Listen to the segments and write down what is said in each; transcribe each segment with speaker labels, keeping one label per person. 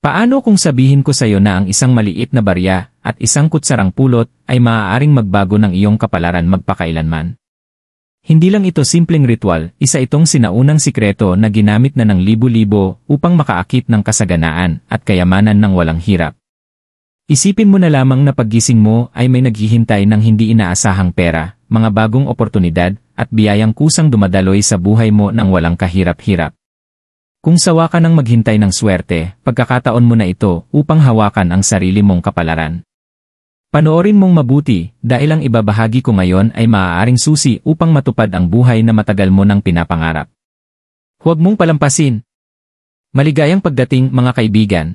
Speaker 1: Paano kung sabihin ko sa iyo na ang isang maliit na barya at isang kutsarang pulot ay maaaring magbago ng iyong kapalaran magpakailanman? Hindi lang ito simpleng ritual, isa itong sinaunang sikreto na ginamit na ng libo-libo upang makaakit ng kasaganaan at kayamanan ng walang hirap. Isipin mo na lamang na paggising mo ay may naghihintay ng hindi inaasahang pera, mga bagong oportunidad, at biyayang kusang dumadaloy sa buhay mo ng walang kahirap-hirap. Kung sawa ka ng maghintay ng swerte, pagkakataon mo na ito upang hawakan ang sarili mong kapalaran. Panoorin mong mabuti dahil ang ibabahagi ko ngayon ay maaaring susi upang matupad ang buhay na matagal mo nang pinapangarap. Huwag mong palampasin. Maligayang pagdating mga kaibigan.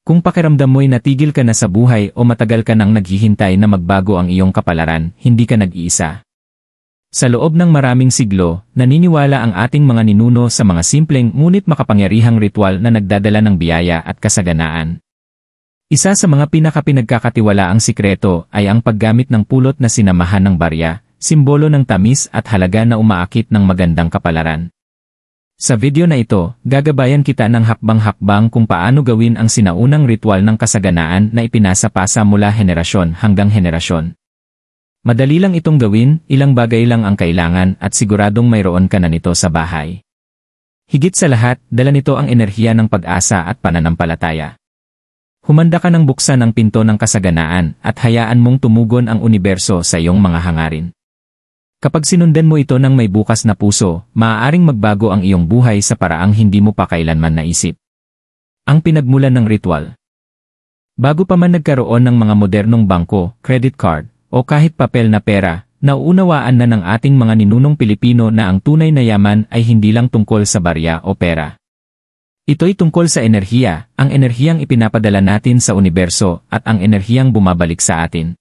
Speaker 1: Kung pakiramdam mo'y natigil ka na sa buhay o matagal ka nang naghihintay na magbago ang iyong kapalaran, hindi ka nag-iisa. Sa loob ng maraming siglo, naniniwala ang ating mga ninuno sa mga simpleng ngunit makapangyarihang ritual na nagdadala ng biyaya at kasaganaan. Isa sa mga pinagkakatiwalaang sikreto ay ang paggamit ng pulot na sinamahan ng barya, simbolo ng tamis at halaga na umaakit ng magandang kapalaran. Sa video na ito, gagabayan kita ng hakbang-hakbang kung paano gawin ang sinaunang ritual ng kasaganaan na ipinasa-pasa mula henerasyon hanggang henerasyon. Madali lang itong gawin, ilang bagay lang ang kailangan at siguradong mayroon ka na nito sa bahay. Higit sa lahat, dala nito ang enerhiya ng pag-asa at pananampalataya. Humanda ka ng buksan ang pinto ng kasaganaan at hayaan mong tumugon ang universo sa iyong mga hangarin. Kapag sinundan mo ito ng may bukas na puso, maaaring magbago ang iyong buhay sa paraang hindi mo pa kailanman naisip. Ang pinagmulan ng ritual. Bago pa man nagkaroon ng mga modernong bangko, credit card, o kahit papel na pera, nauunawaan na ng ating mga ninunong Pilipino na ang tunay na yaman ay hindi lang tungkol sa barya o pera. Ito'y tungkol sa enerhiya, ang enerhiyang ipinapadala natin sa universo at ang enerhiyang bumabalik sa atin.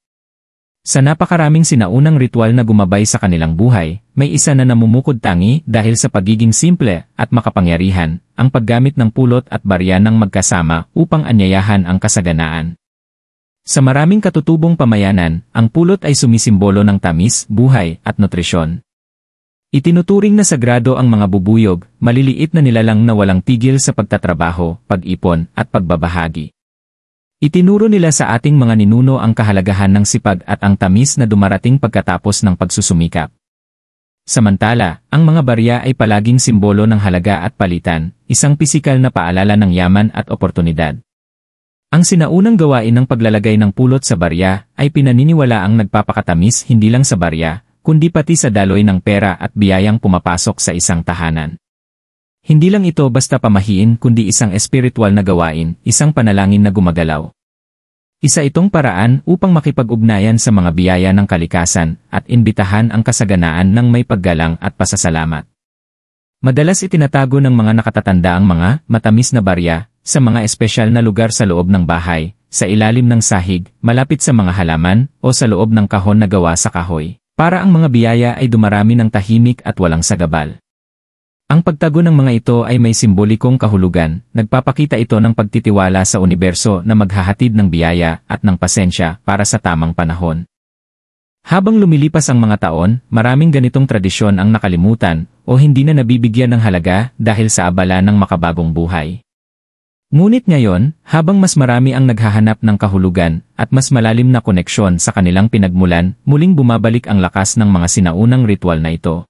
Speaker 1: Sa napakaraming sinaunang ritual na gumabay sa kanilang buhay, may isa na namumukod tangi dahil sa pagiging simple at makapangyarihan, ang paggamit ng pulot at barya ng magkasama upang anyayahan ang kasaganaan. Sa maraming katutubong pamayanan, ang pulot ay sumisimbolo ng tamis, buhay, at nutrisyon. Itinuturing na sagrado ang mga bubuyog, maliliit na nilalang na walang tigil sa pagtatrabaho, pag-ipon, at pagbabahagi. Itinuro nila sa ating mga ninuno ang kahalagahan ng sipag at ang tamis na dumarating pagkatapos ng pagsusumikap. Samantala, ang mga barya ay palaging simbolo ng halaga at palitan, isang pisikal na paalala ng yaman at oportunidad. Ang sinaunang gawain ng paglalagay ng pulot sa barya ay pinaniniwalaang nagpapakatamis hindi lang sa barya, kundi pati sa daloy ng pera at biyayang pumapasok sa isang tahanan. Hindi lang ito basta pamahiin kundi isang espiritual na gawain, isang panalangin na gumagalaw. Isa itong paraan upang makipag-ugnayan sa mga biyaya ng kalikasan at imbitahan ang kasaganaan ng may paggalang at pasasalamat. Madalas itinatago ng mga nakatatanda ang mga matamis na barya sa mga espesyal na lugar sa loob ng bahay, sa ilalim ng sahig, malapit sa mga halaman, o sa loob ng kahon na gawa sa kahoy, para ang mga biyaya ay dumarami ng tahimik at walang sagabal. Ang pagtago ng mga ito ay may simbolikong kahulugan, nagpapakita ito ng pagtitiwala sa universo na maghahatid ng biyaya at ng pasensya para sa tamang panahon. Habang lumilipas ang mga taon, maraming ganitong tradisyon ang nakalimutan o hindi na nabibigyan ng halaga dahil sa abala ng makabagong buhay. Ngunit ngayon, habang mas marami ang naghahanap ng kahulugan at mas malalim na koneksyon sa kanilang pinagmulan, muling bumabalik ang lakas ng mga sinaunang ritual na ito.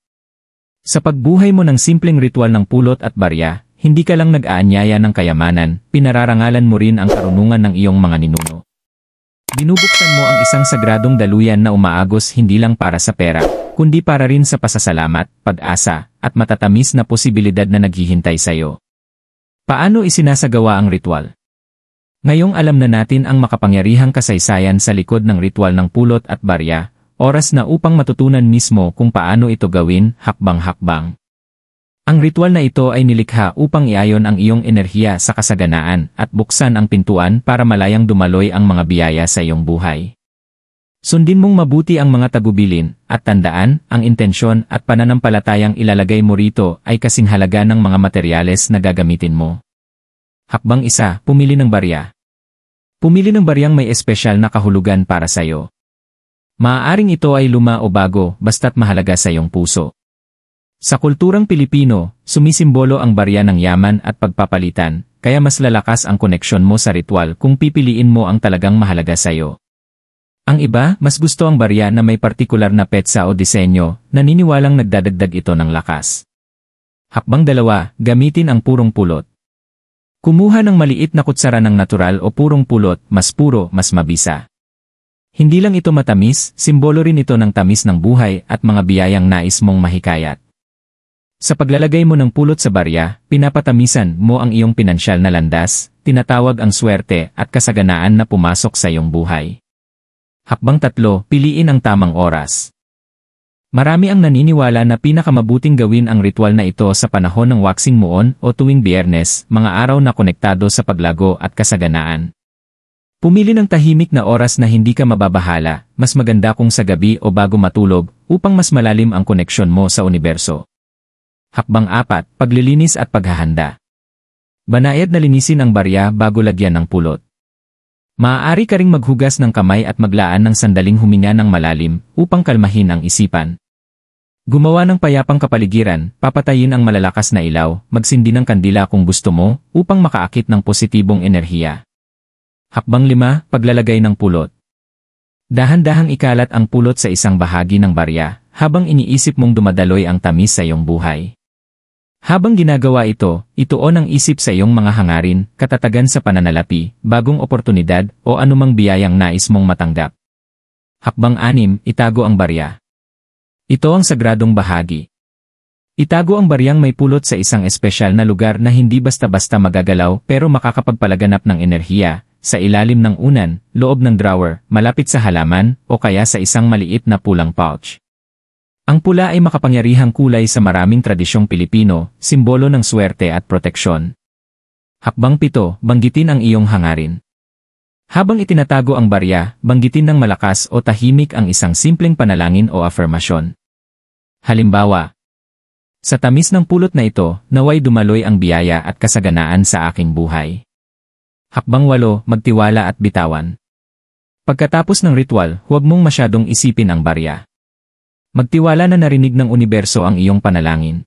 Speaker 1: Sa pagbuhay mo ng simpleng ritual ng pulot at barya, hindi ka lang nag-aanyaya ng kayamanan, pinararangalan mo rin ang karunungan ng iyong mga ninuno. Binubuksan mo ang isang sagradong daluyan na umaagos hindi lang para sa pera, kundi para rin sa pasasalamat, pag-asa, at matatamis na posibilidad na naghihintay sa iyo. Paano isinasagawa ang ritual? Ngayong alam na natin ang makapangyarihang kasaysayan sa likod ng ritual ng pulot at barya, oras na upang matutunan mismo kung paano ito gawin, hakbang-hakbang. Ang ritual na ito ay nilikha upang iayon ang iyong enerhiya sa kasaganaan at buksan ang pintuan para malayang dumaloy ang mga biyaya sa iyong buhay. Sundin mong mabuti ang mga tagubilin, at tandaan, ang intensyon at pananampalatayang ilalagay mo rito ay kasing halaga ng mga materyales na gagamitin mo. Hakbang 1, pumili ng barya. Pumili ng baryang may espesyal na kahulugan para sa iyo. Maaaring ito ay luma o bago, basta't mahalaga sa iyong puso. Sa kulturang Pilipino, sumisimbolo ang barya ng yaman at pagpapalitan, kaya mas lalakas ang koneksyon mo sa ritual kung pipiliin mo ang talagang mahalaga sa'yo. Ang iba, mas gusto ang barya na may partikular na petsa o disenyo, naniniwalang nagdadagdag ito ng lakas. Hakbang 2, gamitin ang purong pulot. Kumuha ng maliit na kutsara ng natural o purong pulot, mas puro, mas mabisa. Hindi lang ito matamis, simbolo rin ito ng tamis ng buhay at mga biyayang nais mong mahikayat. Sa paglalagay mo ng pulot sa barya, pinapatamisan mo ang iyong pinansyal na landas, tinatawag ang swerte at kasaganaan na pumasok sa iyong buhay. Hakbang 3, piliin ang tamang oras. Marami ang naniniwala na pinakamabuting gawin ang ritual na ito sa panahon ng waxing moon o tuwing Biyernes, mga araw na konektado sa paglago at kasaganaan. Pumili ng tahimik na oras na hindi ka mababahala, mas maganda kung sa gabi o bago matulog, upang mas malalim ang koneksyon mo sa universo. Hakbang 4, paglilinis at paghahanda. Banayad na linisin ang barya bago lagyan ng pulot. Maaari ka ring maghugas ng kamay at maglaan ng sandaling huminga ng malalim upang kalmahin ang isipan. Gumawa ng payapang kapaligiran, papatayin ang malalakas na ilaw, magsindi ng kandila kung gusto mo upang makaakit ng positibong enerhiya. Hakbang 5, paglalagay ng pulot. Dahan-dahang ikalat ang pulot sa isang bahagi ng barya habang iniisip mong dumadaloy ang tamis sa iyong buhay. Habang ginagawa ito, ituon ang isip sa iyong mga hangarin, katatagan sa pananalapi, bagong oportunidad o anumang biyayang nais mong matanggap. Hakbang 6, itago ang barya. Ito ang sagradong bahagi. Itago ang baryang may pulot sa isang espesyal na lugar na hindi basta-basta magagalaw pero makakapagpalaganap ng enerhiya, sa ilalim ng unan, loob ng drawer, malapit sa halaman, o kaya sa isang maliit na pulang pouch. Ang pula ay makapangyarihang kulay sa maraming tradisyong Pilipino, simbolo ng swerte at proteksyon. Hakbang 7, banggitin ang iyong hangarin. Habang itinatago ang barya, banggitin ng malakas o tahimik ang isang simpleng panalangin o afirmasyon. Halimbawa, sa tamis ng pulot na ito, naway dumaloy ang biyaya at kasaganaan sa aking buhay. Hakbang 8, magtiwala at bitawan. Pagkatapos ng ritual, huwag mong masyadong isipin ang barya. Magtiwala na narinig ng universo ang iyong panalangin.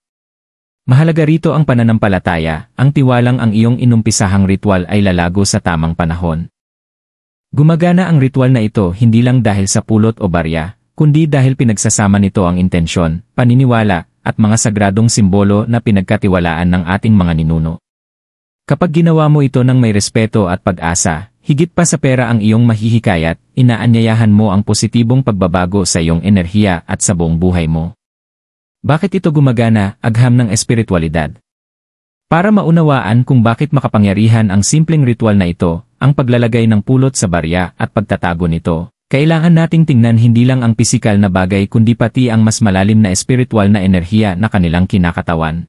Speaker 1: Mahalaga rito ang pananampalataya, ang tiwalang ang iyong inumpisahang ritual ay lalago sa tamang panahon. Gumagana ang ritual na ito hindi lang dahil sa pulot o barya, kundi dahil pinagsasama nito ang intensyon, paniniwala, at mga sagradong simbolo na pinagkatiwalaan ng ating mga ninuno. Kapag ginawa mo ito ng may respeto at pag-asa, higit pa sa pera ang iyong mahihikayat, inaanyayahan mo ang positibong pagbabago sa iyong enerhiya at sa buong buhay mo. Bakit ito gumagana, agham ng espiritualidad? Para maunawaan kung bakit makapangyarihan ang simpleng ritual na ito, ang paglalagay ng pulot sa barya at pagtatago nito, kailangan nating tingnan hindi lang ang pisikal na bagay kundi pati ang mas malalim na espiritual na enerhiya na kanilang kinakatawan.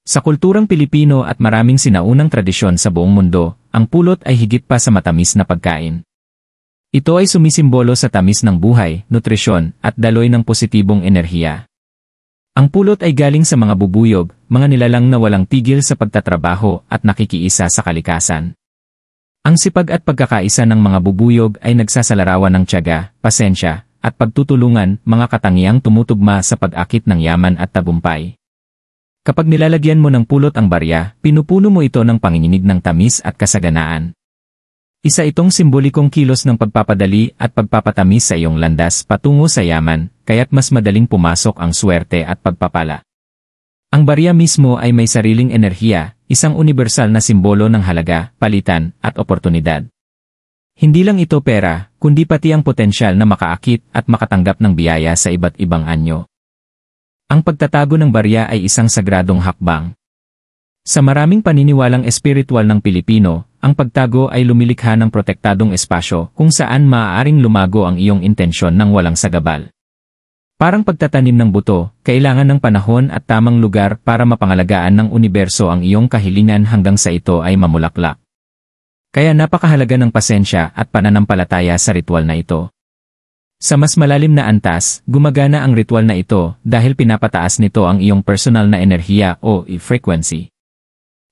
Speaker 1: Sa kulturang Pilipino at maraming sinaunang tradisyon sa buong mundo, ang pulot ay higit pa sa matamis na pagkain. Ito ay sumisimbolo sa tamis ng buhay, nutrisyon, at daloy ng positibong enerhiya. Ang pulot ay galing sa mga bubuyog, mga nilalang na walang tigil sa pagtatrabaho at nakikiisa sa kalikasan. Ang sipag at pagkakaisa ng mga bubuyog ay nagsasalarawan ng tiyaga, pasensya, at pagtutulungan, mga katangiang tumutugma sa pag-akit ng yaman at tagumpay. Kapag nilalagyan mo ng pulot ang barya, pinupuno mo ito ng panginginig ng tamis at kasaganaan. Isa itong simbolikong kilos ng pagpapadali at pagpapatamis sa iyong landas patungo sa yaman, kaya't mas madaling pumasok ang swerte at pagpapala. Ang barya mismo ay may sariling enerhiya, isang universal na simbolo ng halaga, palitan, at oportunidad. Hindi lang ito pera, kundi pati ang potensyal na makaakit at makatanggap ng biyaya sa iba't ibang anyo. Ang pagtatago ng barya ay isang sagradong hakbang. Sa maraming paniniwalang espiritual ng Pilipino, ang pagtago ay lumilikha ng protektadong espasyo kung saan maaaring lumago ang iyong intensyon ng walang sagabal. Parang pagtatanim ng buto, kailangan ng panahon at tamang lugar para mapangalagaan ng universo ang iyong kahilingan hanggang sa ito ay mamulaklak. Kaya napakahalaga ng pasensya at pananampalataya sa ritual na ito. Sa mas malalim na antas, gumagana ang ritual na ito dahil pinapataas nito ang iyong personal na enerhiya o frequency.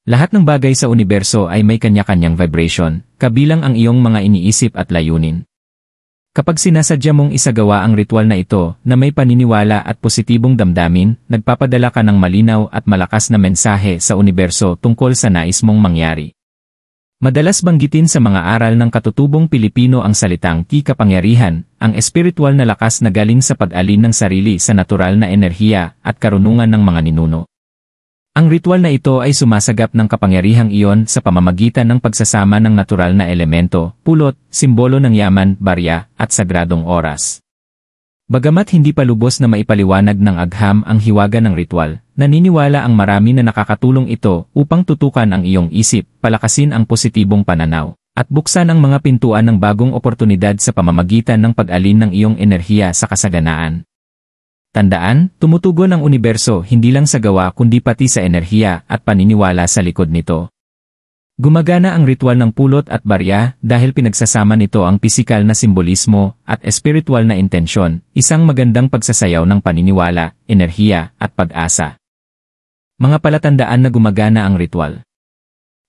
Speaker 1: Lahat ng bagay sa universo ay may kanya-kanyang vibration, kabilang ang iyong mga iniisip at layunin. Kapag sinasadya mong isagawa ang ritual na ito na may paniniwala at positibong damdamin, nagpapadala ka ng malinaw at malakas na mensahe sa universo tungkol sa nais mong mangyari. Madalas banggitin sa mga aral ng katutubong Pilipino ang salitang kapangyarihan, ang espiritual na lakas na galing sa pag-alin ng sarili sa natural na enerhiya at karunungan ng mga ninuno. Ang ritual na ito ay sumasagap ng kapangyarihang iyon sa pamamagitan ng pagsasama ng natural na elemento, pulot, simbolo ng yaman, barya, at sagradong oras. Bagamat hindi pa lubos na maipaliwanag ng agham ang hiwaga ng ritual, naniniwala ang marami na nakakatulong ito upang tutukan ang iyong isip, palakasin ang positibong pananaw, at buksan ang mga pintuan ng bagong oportunidad sa pamamagitan ng pag-alin ng iyong enerhiya sa kasaganaan. Tandaan, tumutugon ang universo hindi lang sa gawa kundi pati sa enerhiya at paniniwala sa likod nito. Gumagana ang ritual ng pulot at barya dahil pinagsasama nito ang pisikal na simbolismo at espiritual na intensyon, isang magandang pagsasayaw ng paniniwala, enerhiya, at pag-asa. Mga palatandaan na gumagana ang ritual.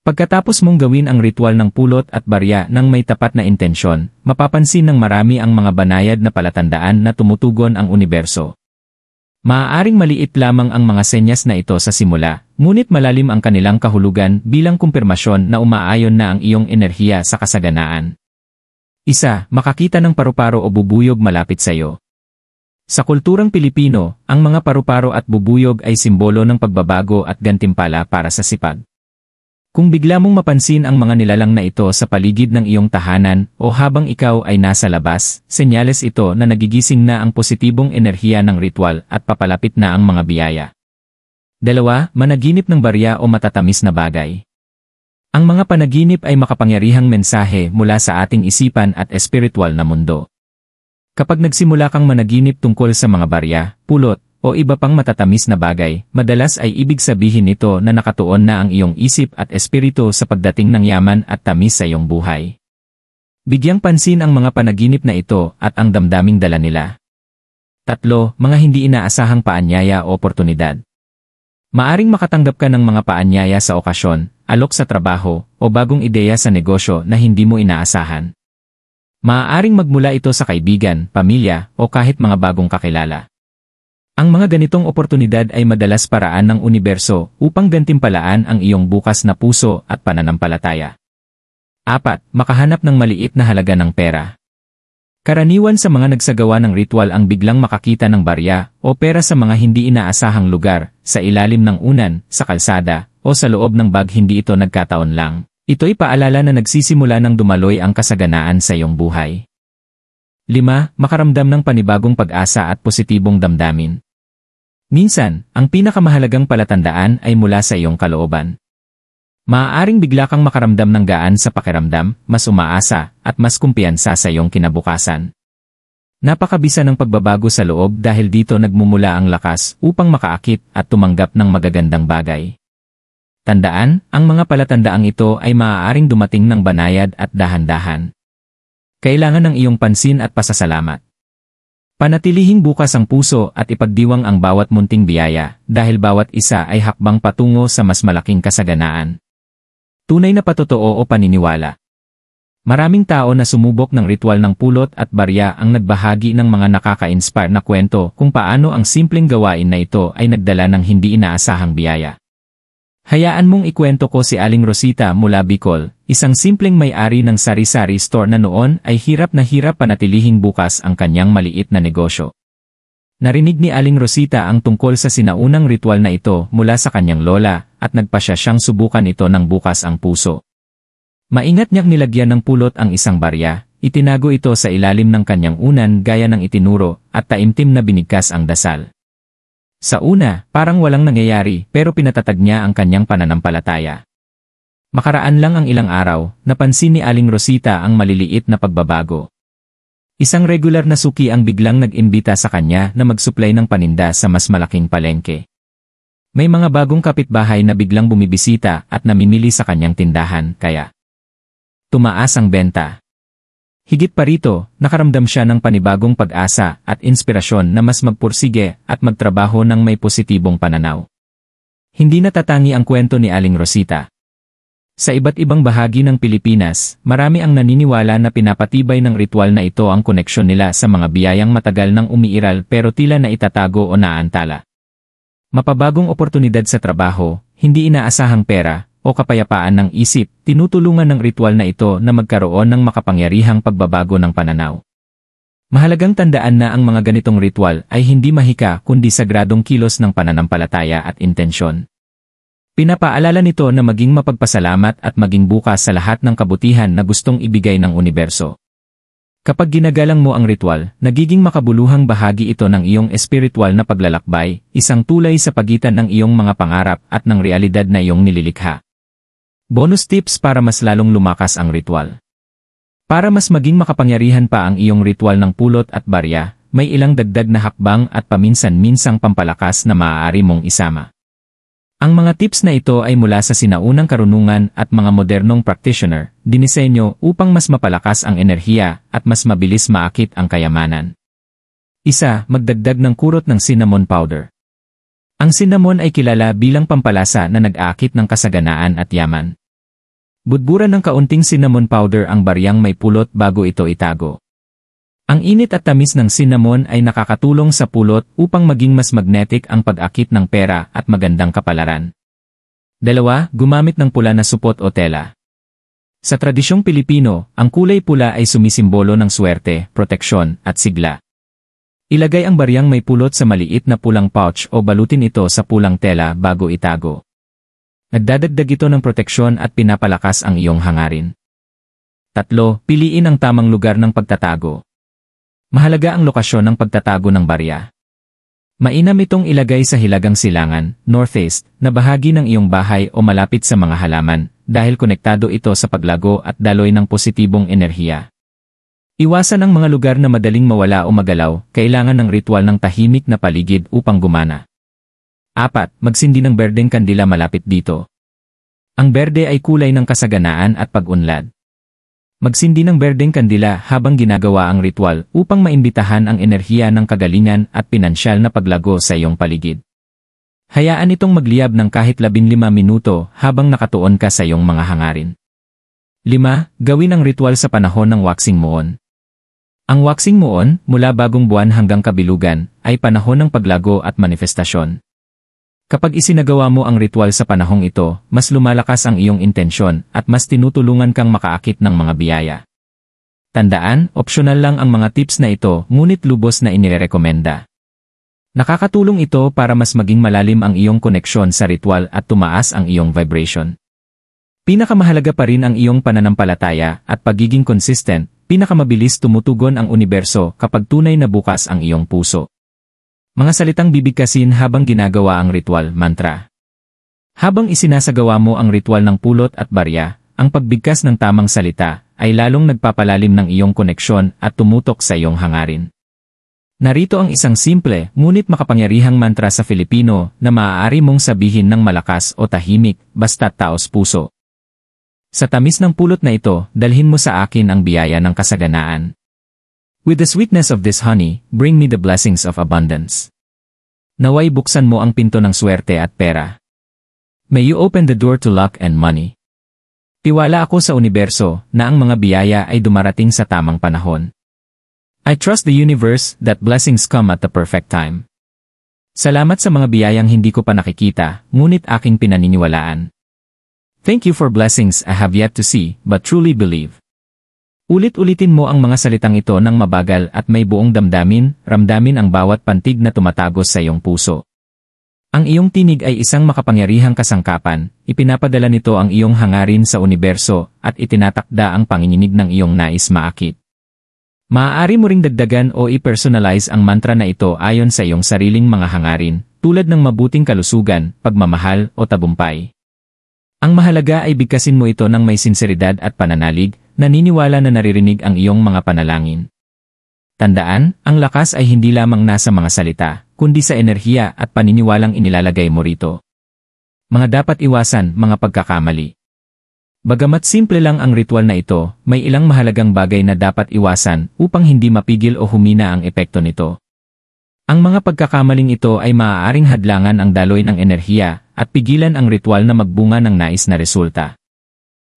Speaker 1: Pagkatapos mong gawin ang ritual ng pulot at barya ng may tapat na intensyon, mapapansin ng marami ang mga banayad na palatandaan na tumutugon ang universo. Maaaring maliit lamang ang mga senyas na ito sa simula, ngunit malalim ang kanilang kahulugan bilang kumpirmasyon na umaayon na ang iyong enerhiya sa kasaganaan. Isa, makakita ng paru-paro o bubuyog malapit sa iyo. Sa kulturang Pilipino, ang mga paru-paro at bubuyog ay simbolo ng pagbabago at gantimpala para sa sipag. Kung bigla mong mapansin ang mga nilalang na ito sa paligid ng iyong tahanan o habang ikaw ay nasa labas, senyales ito na nagigising na ang positibong enerhiya ng ritual at papalapit na ang mga biyaya. 2. Managinip ng barya o matatamis na bagay. Ang mga panaginip ay makapangyarihang mensahe mula sa ating isipan at espiritual na mundo. Kapag nagsimula kang managinip tungkol sa mga barya, pulot, o iba pang matatamis na bagay, madalas ay ibig sabihin nito na nakatuon na ang iyong isip at espiritu sa pagdating ng yaman at tamis sa iyong buhay. Bigyang pansin ang mga panaginip na ito at ang damdaming dala nila. 3. Mga hindi inaasahang paanyaya o oportunidad. Maaring makatanggap ka ng mga paanyaya sa okasyon, alok sa trabaho, o bagong ideya sa negosyo na hindi mo inaasahan. Maaaring magmula ito sa kaibigan, pamilya, o kahit mga bagong kakilala. Ang mga ganitong oportunidad ay madalas paraan ng universo upang gantimpalaan ang iyong bukas na puso at pananampalataya. 4. Makahanap ng maliit na halaga ng pera. Karaniwan sa mga nagsagawa ng ritual ang biglang makakita ng barya o pera sa mga hindi inaasahang lugar, sa ilalim ng unan, sa kalsada, o sa loob ng bag. Hindi ito nagkataon lang. Ito'y paalala na nagsisimula ng dumaloy ang kasaganaan sa iyong buhay. 5. Makaramdam ng panibagong pag-asa at positibong damdamin. Minsan, ang pinakamahalagang palatandaan ay mula sa iyong kalooban. Maaaring bigla kang makaramdam ng gaan sa pakiramdam, mas umaasa, at mas kumpiyansa sa iyong kinabukasan. Napakabisa ng pagbabago sa loob dahil dito nagmumula ang lakas upang makaakit at tumanggap ng magagandang bagay. Tandaan, ang mga palatandaang ito ay maaaring dumating ng banayad at dahan-dahan. Kailangan ng iyong pansin at pasasalamat. Panatilihing bukas ang puso at ipagdiwang ang bawat munting biyaya dahil bawat isa ay hakbang patungo sa mas malaking kasaganaan. Tunay na patotoo o paniniwala. Maraming tao na sumubok ng ritual ng pulot at barya ang nagbahagi ng mga nakaka-inspire na kwento kung paano ang simpleng gawain na ito ay nagdala ng hindi inaasahang biyaya. Hayaan mong ikwento ko si Aling Rosita mula Bicol, isang simpleng may-ari ng sari-sari store na noon ay hirap na hirap panatilihing bukas ang kanyang maliit na negosyo. Narinig ni Aling Rosita ang tungkol sa sinaunang ritual na ito mula sa kanyang lola at nagpasya siyang subukan ito ng bukas ang puso. Maingat niyang nilagyan ng pulot ang isang barya, itinago ito sa ilalim ng kanyang unan gaya ng itinuro at taimtim na binigkas ang dasal. Sa una, parang walang nangyayari pero pinatatag niya ang kanyang pananampalataya. Makaraan lang ang ilang araw, napansin ni Aling Rosita ang maliliit na pagbabago. Isang regular na suki ang biglang nag-imbita sa kanya na magsuplay ng paninda sa mas malaking palengke. May mga bagong kapitbahay na biglang bumibisita at namimili sa kanyang tindahan kaya tumaas ang benta. Higit pa rito, nakaramdam siya ng panibagong pag-asa at inspirasyon na mas magpursige at magtrabaho ng may positibong pananaw. Hindi natatangi ang kwento ni Aling Rosita. Sa iba't ibang bahagi ng Pilipinas, marami ang naniniwala na pinapatibay ng ritual na ito ang koneksyon nila sa mga biyayang matagal nang umiiral pero tila na itatago o naantala. Mapabagong oportunidad sa trabaho, hindi inaasahang pera, o kapayapaan ng isip, tinutulungan ng ritual na ito na magkaroon ng makapangyarihang pagbabago ng pananaw. Mahalagang tandaan na ang mga ganitong ritual ay hindi mahika kundi sagradong kilos ng pananampalataya at intensyon. Pinapaalala nito na maging mapagpasalamat at maging bukas sa lahat ng kabutihan na gustong ibigay ng universo. Kapag ginagalang mo ang ritual, nagiging makabuluhang bahagi ito ng iyong espiritual na paglalakbay, isang tulay sa pagitan ng iyong mga pangarap at ng realidad na iyong nililikha. Bonus tips para mas lalong lumakas ang ritual. Para mas maging makapangyarihan pa ang iyong ritual ng pulot at barya, may ilang dagdag na hakbang at paminsan-minsang pampalakas na maaari mong isama. Ang mga tips na ito ay mula sa sinaunang karunungan at mga modernong practitioner, dinisenyo upang mas mapalakas ang enerhiya at mas mabilis maakit ang kayamanan. Isa, magdagdag ng kurot ng cinnamon powder. Ang cinnamon ay kilala bilang pampalasa na nag-aakit ng kasaganaan at yaman. Budburan ng kaunting cinnamon powder ang baryang may pulot bago ito itago. Ang init at tamis ng cinnamon ay nakakatulong sa pulot upang maging mas magnetic ang pag-akit ng pera at magandang kapalaran. 2. Gumamit ng pula na supot o tela. Sa tradisyong Pilipino, ang kulay pula ay sumisimbolo ng swerte, proteksyon, at sigla. Ilagay ang baryang may pulot sa maliit na pulang pouch o balutin ito sa pulang tela bago itago. Nagdadagdag ito ng proteksyon at pinapalakas ang iyong hangarin. 3. Piliin ang tamang lugar ng pagtatago. Mahalaga ang lokasyon ng pagtatago ng barya. Mainam itong ilagay sa hilagang silangan, northeast, na bahagi ng iyong bahay o malapit sa mga halaman, dahil konektado ito sa paglago at daloy ng positibong enerhiya. Iwasan ang mga lugar na madaling mawala o magalaw, kailangan ng ritual ng tahimik na paligid upang gumana. 4. Magsindi ng berdeng kandila malapit dito. Ang berde ay kulay ng kasaganaan at pag-unlad. Magsindi ng berdeng kandila habang ginagawa ang ritual upang maimbitahan ang enerhiya ng kagalingan at pinansyal na paglago sa iyong paligid. Hayaan itong magliyab ng kahit 15 minuto habang nakatuon ka sa iyong mga hangarin. 5. Gawin ang ritual sa panahon ng waxing moon. Ang waxing moon, mula bagong buwan hanggang kabilugan, ay panahon ng paglago at manifestasyon. Kapag isinagawa mo ang ritual sa panahong ito, mas lumalakas ang iyong intensyon at mas tinutulungan kang makaakit ng mga biyaya. Tandaan, opsyonal lang ang mga tips na ito, ngunit lubos na inirekomenda. Nakakatulong ito para mas maging malalim ang iyong koneksyon sa ritual at tumaas ang iyong vibration. Pinakamahalaga pa rin ang iyong pananampalataya at pagiging consistent, pinakamabilis tumutugon ang universo kapag tunay na bukas ang iyong puso. Mga salitang bibigkasin habang ginagawa ang ritual, mantra. Habang isinasagawa mo ang ritual ng pulot at barya, ang pagbigkas ng tamang salita ay lalong nagpapalalim ng iyong koneksyon at tumutok sa iyong hangarin. Narito ang isang simple, ngunit makapangyarihang mantra sa Filipino na maaari mong sabihin ng malakas o tahimik, basta't taos puso. Sa tamis ng pulot na ito, dalhin mo sa akin ang biyaya ng kasaganaan. With the sweetness of this honey, bring me the blessings of abundance. Naway buksan mo ang pinto ng swerte at pera. May you open the door to luck and money. Tiwala ako sa universo na ang mga biyaya ay dumarating sa tamang panahon. I trust the universe that blessings come at the perfect time. Salamat sa mga biyayang hindi ko pa nakikita, ngunit aking pinaniniwalaan. Thank you for blessings I have yet to see, but truly believe. Ulit-ulitin mo ang mga salitang ito ng mabagal at may buong damdamin, ramdamin ang bawat pantig na tumatagos sa iyong puso. Ang iyong tinig ay isang makapangyarihang kasangkapan, ipinapadala nito ang iyong hangarin sa universo at itinatakda ang panginginig ng iyong nais maakit. Maaari mo ring dagdagan o i-personalize ang mantra na ito ayon sa iyong sariling mga hangarin, tulad ng mabuting kalusugan, pagmamahal o tagumpay. Ang mahalaga ay bigkasin mo ito ng may sinseridad at pananalig, naniniwala na naririnig ang iyong mga panalangin. Tandaan, ang lakas ay hindi lamang nasa mga salita, kundi sa enerhiya at paniniwalang inilalagay mo rito. Mga dapat iwasan, mga pagkakamali. Bagamat simple lang ang ritual na ito, may ilang mahalagang bagay na dapat iwasan upang hindi mapigil o humina ang epekto nito. Ang mga pagkakamaling ito ay maaaring hadlangan ang daloy ng enerhiya at pigilan ang ritual na magbunga ng nais na resulta.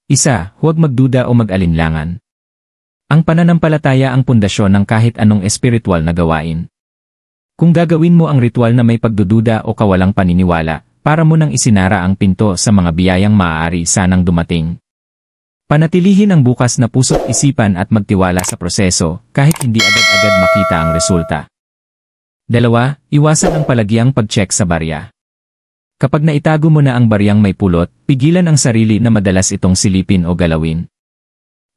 Speaker 1: Huwag magduda o mag-alinlangan. Ang pananampalataya ang pundasyon ng kahit anong espiritual na gawain. Kung gagawin mo ang ritual na may pagdududa o kawalang paniniwala, para mo nang isinara ang pinto sa mga biyayang maaari sanang dumating. Panatilihin ang bukas na puso't isipan at magtiwala sa proseso, kahit hindi agad-agad makita ang resulta. 2. Iwasan ang palagiang pag-check sa barya. Kapag naitago mo na ang baryang may pulot, pigilan ang sarili na madalas itong silipin o galawin.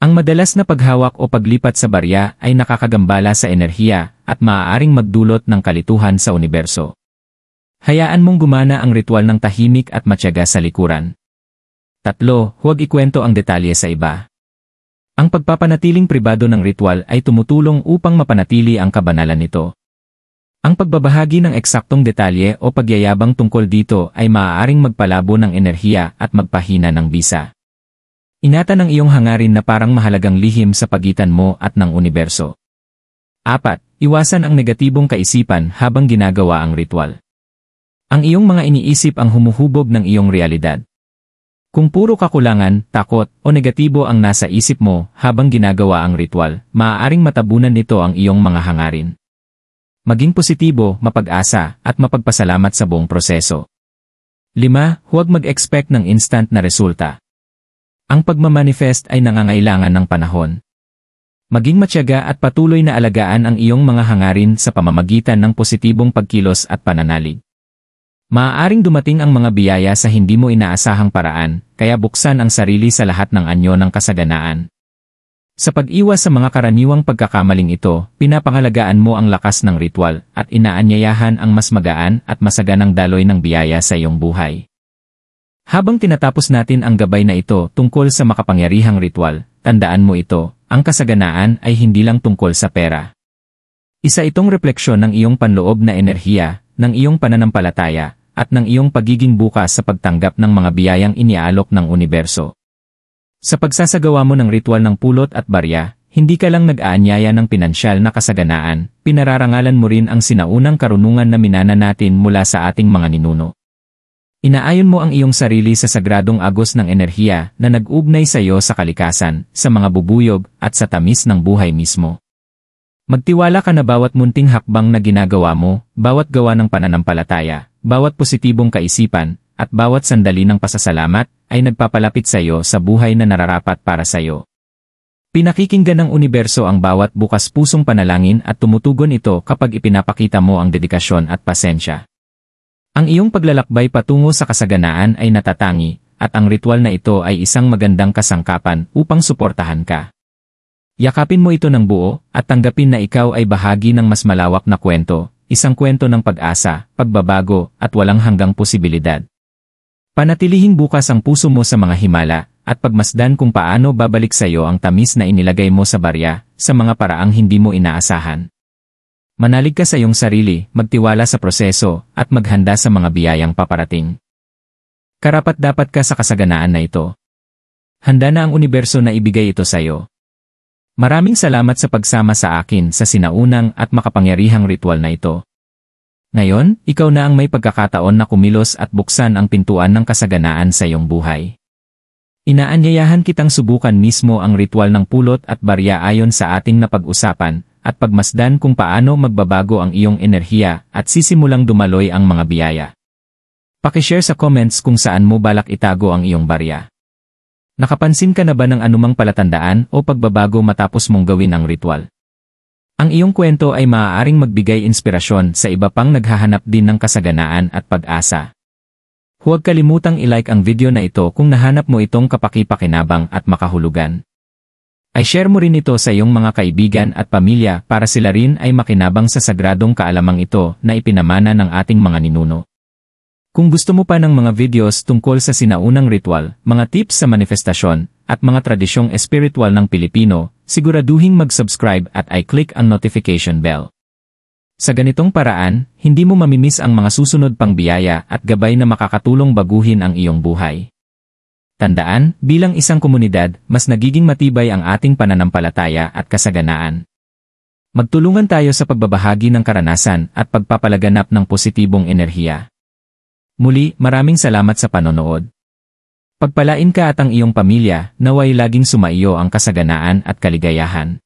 Speaker 1: Ang madalas na paghawak o paglipat sa barya ay nakakagambala sa enerhiya at maaaring magdulot ng kalituhan sa universo. Hayaan mong gumana ang ritual ng tahimik at matyaga sa likuran. 3. Huwag ikwento ang detalye sa iba. Ang pagpapanatiling pribado ng ritual ay tumutulong upang mapanatili ang kabanalan nito. Ang pagbabahagi ng eksaktong detalye o pagyayabang tungkol dito ay maaaring magpalabo ng enerhiya at magpahina ng bisa. Ingatan ang iyong hangarin na parang mahalagang lihim sa pagitan mo at ng universo. 4. Iwasan ang negatibong kaisipan habang ginagawa ang ritual. Ang iyong mga iniisip ang humuhubog ng iyong realidad. Kung puro kakulangan, takot, o negatibo ang nasa isip mo habang ginagawa ang ritual, maaaring matabunan nito ang iyong mga hangarin. Maging positibo, mapag-asa, at mapagpasalamat sa buong proseso. 5. Huwag mag-expect ng instant na resulta. Ang pagmamanifest ay nangangailangan ng panahon. Maging matyaga at patuloy na alagaan ang iyong mga hangarin sa pamamagitan ng positibong pagkilos at pananalig. Maaaring dumating ang mga biyaya sa hindi mo inaasahang paraan, kaya buksan ang sarili sa lahat ng anyo ng kasaganaan. Sa pag-iwas sa mga karaniwang pagkakamaling ito, pinapangalagaan mo ang lakas ng ritual at inaanyayahan ang mas magaan at masaganang daloy ng biyaya sa iyong buhay. Habang tinatapos natin ang gabay na ito tungkol sa makapangyarihang ritual, tandaan mo ito, ang kasaganaan ay hindi lang tungkol sa pera. Isa itong refleksyon ng iyong panloob na enerhiya, ng iyong pananampalataya, at ng iyong pagiging bukas sa pagtanggap ng mga biyayang iniaalok ng universo. Sa pagsasagawa mo ng ritual ng pulot at barya, hindi ka lang nag-aanyaya ng pinansyal na kasaganaan, pinararangalan mo rin ang sinaunang karunungan na minana natin mula sa ating mga ninuno. Inaayon mo ang iyong sarili sa sagradong agos ng enerhiya na nag-ugnay sa iyo sa kalikasan, sa mga bubuyog, at sa tamis ng buhay mismo. Magtiwala ka na bawat munting hakbang na ginagawa mo, bawat gawa ng pananampalataya, bawat positibong kaisipan, at bawat sandali ng pasasalamat, ay nagpapalapit sa iyo sa buhay na nararapat para sa iyo. Pinakikinggan ng universo ang bawat bukas pusong panalangin at tumutugon ito kapag ipinapakita mo ang dedikasyon at pasensya. Ang iyong paglalakbay patungo sa kasaganaan ay natatangi, at ang ritual na ito ay isang magandang kasangkapan upang suportahan ka. Yakapin mo ito ng buo, at tanggapin na ikaw ay bahagi ng mas malawak na kwento, isang kwento ng pag-asa, pagbabago, at walang hanggang posibilidad. Panatilihing bukas ang puso mo sa mga himala, at pagmasdan kung paano babalik sa iyo ang tamis na inilagay mo sa barya, sa mga paraang hindi mo inaasahan. Manalig ka sa iyong sarili, magtiwala sa proseso, at maghanda sa mga biyayang paparating. Karapat-dapat ka sa kasaganaan na ito. Handa na ang universo na ibigay ito sa iyo. Maraming salamat sa pagsama sa akin sa sinaunang at makapangyarihang ritual na ito. Ngayon, ikaw na ang may pagkakataon na kumilos at buksan ang pintuan ng kasaganaan sa iyong buhay. Inaanyayahan kitang subukan mismo ang ritual ng pulot at barya ayon sa ating napag-usapan, at pagmasdan kung paano magbabago ang iyong enerhiya at sisimulang dumaloy ang mga biyaya. Pakishare sa comments kung saan mo balak itago ang iyong barya. Nakapansin ka na ba ng anumang palatandaan o pagbabago matapos mong gawin ang ritual? Ang iyong kwento ay maaaring magbigay inspirasyon sa iba pang naghahanap din ng kasaganaan at pag-asa. Huwag kalimutang i-like ang video na ito kung nahanap mo itong kapaki-pakinabang at makahulugan. Ay share mo rin ito sa iyong mga kaibigan at pamilya para sila rin ay makinabang sa sagradong kaalamang ito na ipinamana ng ating mga ninuno. Kung gusto mo pa ng mga videos tungkol sa sinaunang ritual, mga tips sa manifestasyon, at mga tradisyong espiritual ng Pilipino, siguraduhing mag-subscribe at i-click ang notification bell. Sa ganitong paraan, hindi mo mamimiss ang mga susunod pang biyaya at gabay na makakatulong baguhin ang iyong buhay. Tandaan, bilang isang komunidad, mas nagiging matibay ang ating pananampalataya at kasaganaan. Magtulungan tayo sa pagbabahagi ng karanasan at pagpapalaganap ng positibong enerhiya. Muli, maraming salamat sa panonood. Pagpalain ka at ang iyong pamilya, naway laging sumaiyo ang kasaganaan at kaligayahan.